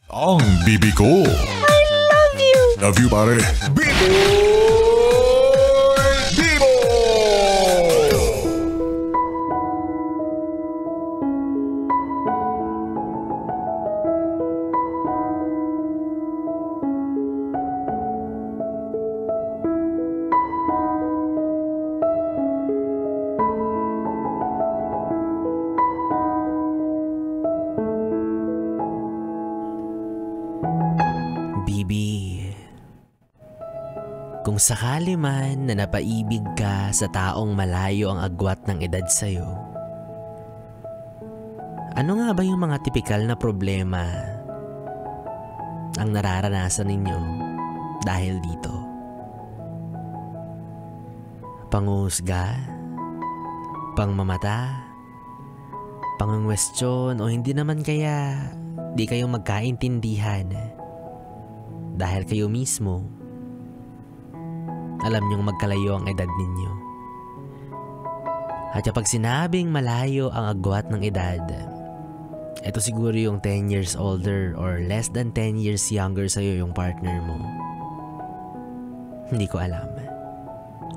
Ang bibi ko. I love you. Love you, pare. Bibo! Bibo! Bibi, kung sakali man na napaibig ka sa taong malayo ang agwat ng edad sa'yo, ano nga ba yung mga tipikal na problema ang nararanasan ninyo dahil dito? Panghusga? Pangmamata? Pangungwestiyon o hindi naman kaya di kayo magkaintindihan dahil kayo mismo alam niyong magkalayo ang edad ninyo. At kapag sinabing malayo ang agwat ng edad, ito siguro yung 10 years older or less than 10 years younger sa'yo yung partner mo. Hindi ko alam.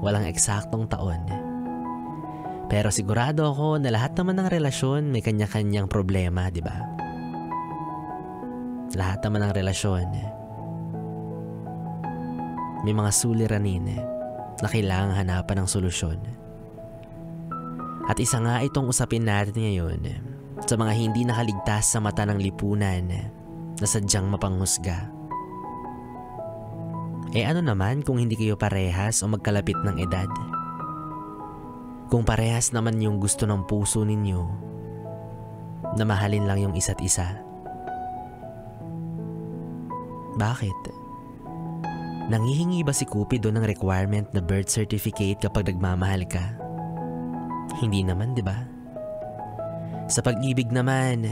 Walang eksaktong taon. Pero sigurado ako na lahat naman ng relasyon may kanya-kanyang problema, di ba? Lahat naman ng relasyon may mga suliranin na kailangang hanapan ng solusyon. At isa nga itong usapin natin ngayon sa mga hindi nakaligtas sa mata ng lipunan na sadyang mapanghusga. Ano naman kung hindi kayo parehas o magkalapit ng edad? Kung parehas naman yung gusto ng puso ninyo na mahalin lang yung isa't isa. Bakit? Nanghihingi ba si Cupido ng requirement na birth certificate kapag nagmamahal ka? Hindi naman, di ba? Sa pag-ibig naman,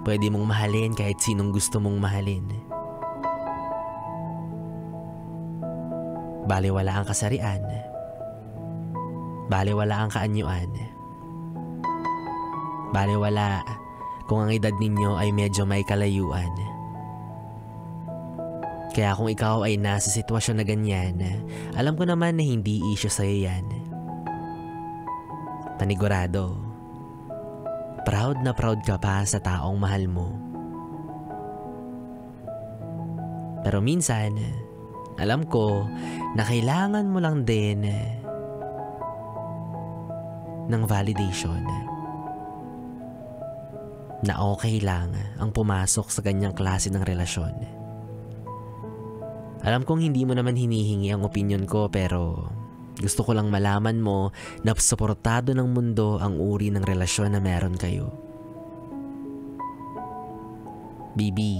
pwede mong mahalin kahit sinong gusto mong mahalin. Baliwala ang kasarian. Baliwala ang kaanyuan. Baliwala kung ang edad ninyo ay medyo may kalayuan. Kaya kung ikaw ay nasa sitwasyon na ganyan, alam ko naman na hindi issue sa'yo yan. Panigurado, proud na proud ka pa sa taong mahal mo. Pero minsan, alam ko na kailangan mo lang din ng validation na okay lang ang pumasok sa ganyang klase ng relasyon. Alam kong hindi mo naman hinihingi ang opinion ko, pero gusto ko lang malaman mo na suportado ng mundo ang uri ng relasyon na meron kayo. Bibi,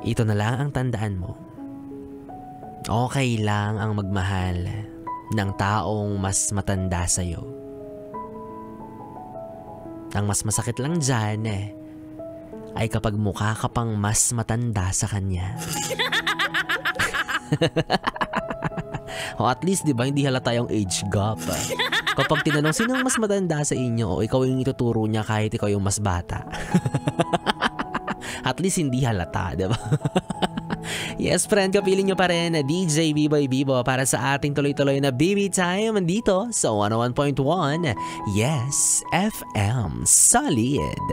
ito na lang ang tandaan mo. Okay lang ang magmahal ng taong mas matanda sa'yo. Ang mas masakit lang dyan ay kapag mukha ka pang mas matanda sa kanya. O at least, di ba, hindi halata yung age gap. Kapag tinanong sino ang mas matanda sa inyo, o ikaw yung ituturo niya kahit ikaw yung mas bata. At least hindi halata, di ba? Yes, friend, kapiling nyo pa rin na DJ Biboy Bibo para sa ating tuloy-tuloy na BB Time dito sa 101.1 Yes FM Solid.